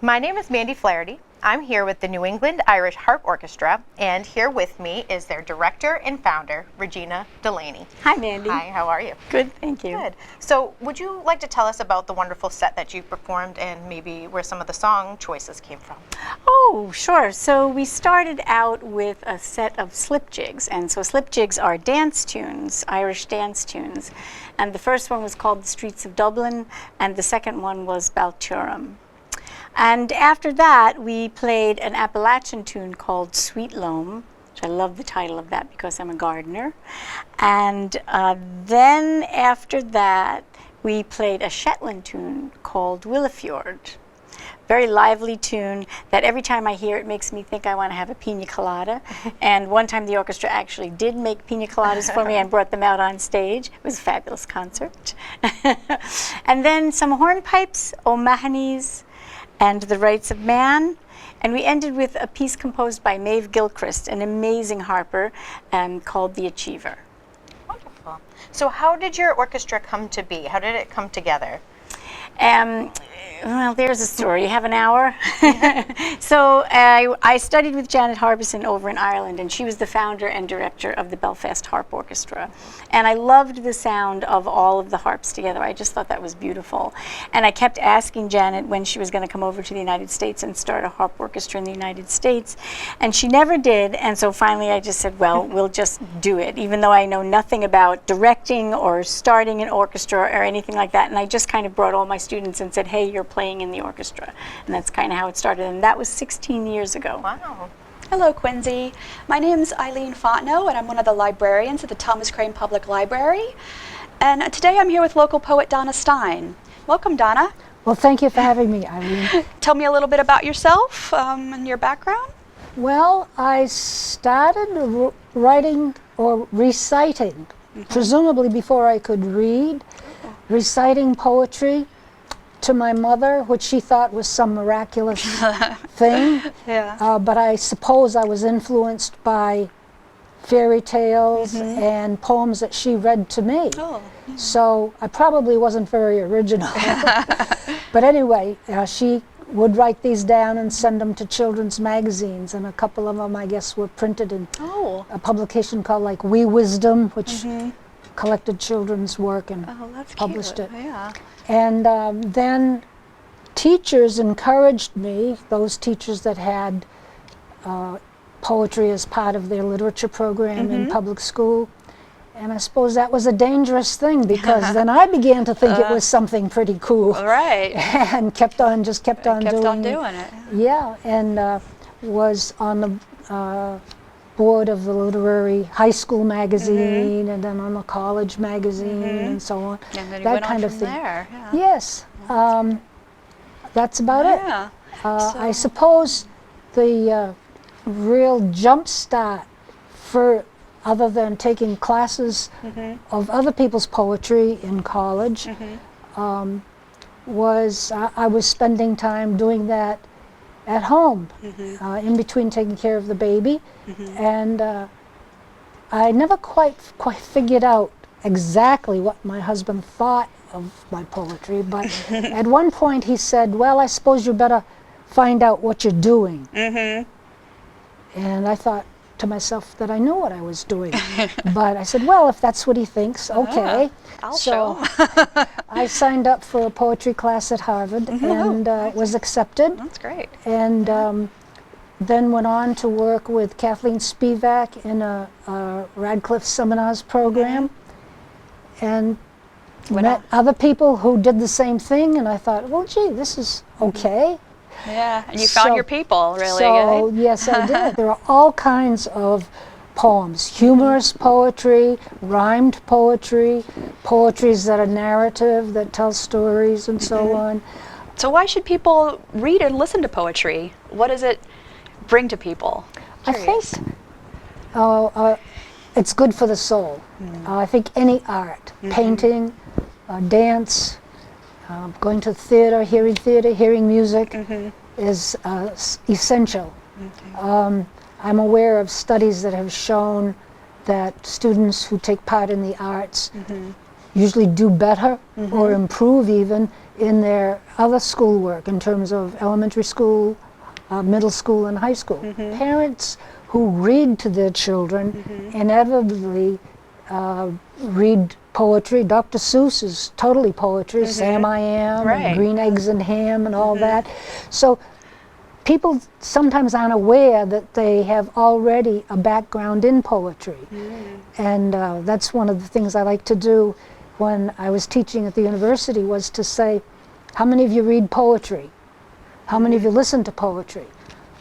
My name is Mandy Flaherty. I'm here with the New England Irish Harp Orchestra, and here with me is their director and founder, Regina Delaney. Hi, Mandy. Hi, how are you? Good, thank you. Good. So would you like to tell us about the wonderful set that you performed and maybe where some of the song choices came from? Oh, sure. So we started out with a set of slip jigs, and so slip jigs are dance tunes, Irish dance tunes. And the first one was called The Streets of Dublin, and the second one was Balturum. And after that, we played an Appalachian tune called Sweet Loam, which I love the title of that because I'm a gardener. And then after that, we played a Shetland tune called Willefjord. Very lively tune that every time I hear it makes me think I want to have a pina colada. And one time the orchestra actually did make pina coladas for me and brought them out on stage. It was a fabulous concert. And And then some hornpipes, O'Mahony's, and The Rights of Man. And we ended with a piece composed by Maeve Gilchrist, an amazing harper, called The Achiever. Wonderful. So how did your orchestra come to be? How did it come together? Well, there's a story. You have an hour? So I studied with Janet Harbison over in Ireland, and she was the founder and director of the Belfast Harp Orchestra. And I loved the sound of all of the harps together. I just thought that was beautiful. And I kept asking Janet when she was going to come over to the United States and start a harp orchestra in the United States. And she never did. And so finally I just said, well, we'll just do it, even though I know nothing about directing or starting an orchestra or anything like that. And I just kind of brought all my students and said, hey, you're playing in the orchestra. And that's kind of how it started. And that was 16 years ago. Wow. Hello, Quincy. My name's Eileen Fontenot, and I'm one of the librarians at the Thomas Crane Public Library. And today I'm here with local poet Donna Stein. Welcome, Donna. Well, thank you for having me, Eileen. Tell me a little bit about yourself and your background. Well, I started writing or reciting, presumably before I could read, reciting poetry to my mother, which she thought was some miraculous thing. Yeah. But I suppose I was influenced by fairy tales and poems that she read to me. Oh. So I probably wasn't very original. But anyway, she would write these down and send them to children's magazines, and a couple of them, I guess, were printed in a publication called like Wee Wisdom, which collected children's work and That's published cute. it. Yeah. And then teachers encouraged me, those teachers that had poetry as part of their literature program in public school. And I suppose that was a dangerous thing, because then I began to think it was something pretty cool. Right. And kept on doing it. Yeah, and was on the board of the literary high school magazine, and then on the college magazine, and so on. And then you that went kind on of from thing. there. Yeah. Yes, that's about it. Yeah. I suppose the real jump start for, other than taking classes of other people's poetry in college, was I was spending time doing that at home, in between taking care of the baby, and I never quite figured out exactly what my husband thought of my poetry, but at one point he said, well, I suppose you better find out what you're doing. And I thought to myself that I knew what I was doing. But I said, well, if that's what he thinks, okay. I'll so show him. I signed up for a poetry class at Harvard and was accepted. That's great. And then went on to work with Kathleen Spivak in a Radcliffe Seminars program, and met other people who did the same thing, and I thought, well, gee, this is okay. Yeah, and you found your people, really. So, yes, I did. There are all kinds of poems, humorous poetry, rhymed poetry, poetries that are narrative, that tell stories, and so on. So why should people read and listen to poetry? What does it bring to people? I think it's good for the soul. I think any art, painting, dance, going to theater, hearing music is essential. I'm aware of studies that have shown that students who take part in the arts usually do better or improve even in their other schoolwork in terms of elementary school, middle school, and high school. Parents who read to their children inevitably read poetry. Dr. Seuss is totally poetry, Sam I Am, and Green Eggs and Ham, and all that. So people sometimes aren't aware that they have already a background in poetry. And that's one of the things I like to do when I was teaching at the university, was to say, how many of you read poetry? How many of you listen to poetry?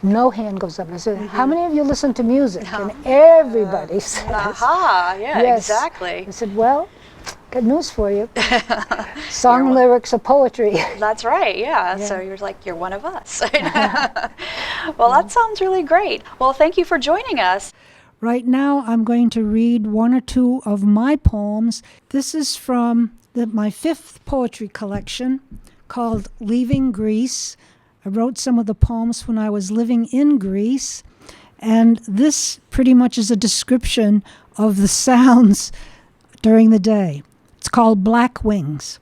No hand goes up. I said, how many of you listen to music? And everybody says. Aha, yeah, yes. exactly. I said, well, good news for you. Song lyrics are poetry. That's right, yeah. So you're like, you're one of us. Well, that sounds really great. Well, thank you for joining us. Right now, I'm going to read one or two of my poems. This is from my fifth poetry collection called Leaving Greece. I wrote some of the poems when I was living in Greece, and this pretty much is a description of the sounds during the day. It's called Black Wings.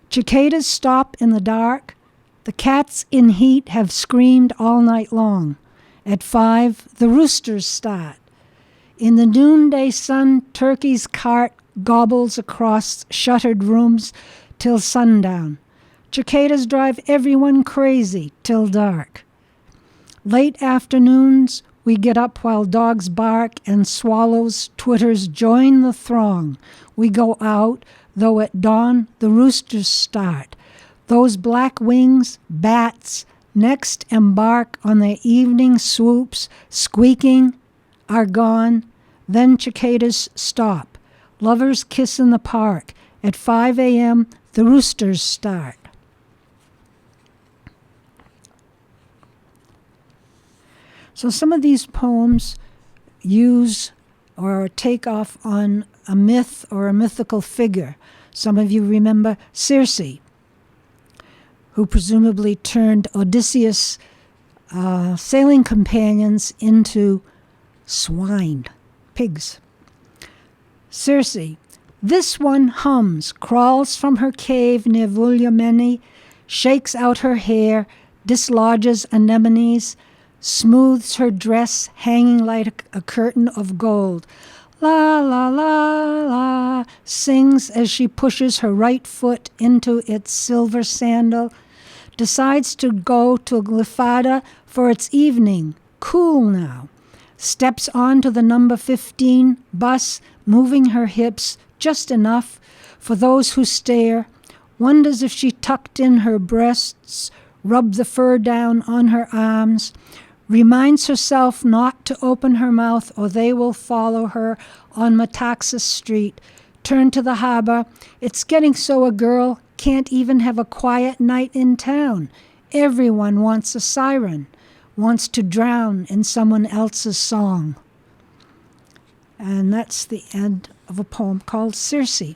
Cicadas stop in the dark. The cats in heat have screamed all night long. At 5, the roosters start. In the noonday sun, turkey's cart gobbles across shuttered rooms till sundown. Cicadas drive everyone crazy till dark. Late afternoons, we get up while dogs bark and swallows, twitters join the throng. We go out, though at dawn the roosters start. Those black wings, bats, next embark on their evening swoops, squeaking, are gone. Then cicadas stop. Lovers kiss in the park. At 5 a.m., the roosters start. So some of these poems use or take off on a myth or a mythical figure. Some of you remember Circe, who presumably turned Odysseus' sailing companions into swine, pigs. Circe, this one hums, crawls from her cave near Vulliamene, shakes out her hair, dislodges anemones, smooths her dress hanging like a curtain of gold. La, la, la, la, sings as she pushes her right foot into its silver sandal, decides to go to Glyfada for its evening, cool now, steps onto the number 15 bus, moving her hips just enough for those who stare, wonders if she tucked in her breasts, rubbed the fur down on her arms, reminds herself not to open her mouth or they will follow her on Metaxas Street, turn to the harbor. It's getting so a girl can't even have a quiet night in town. Everyone wants a siren, wants to drown in someone else's song. And that's the end of a poem called Circe.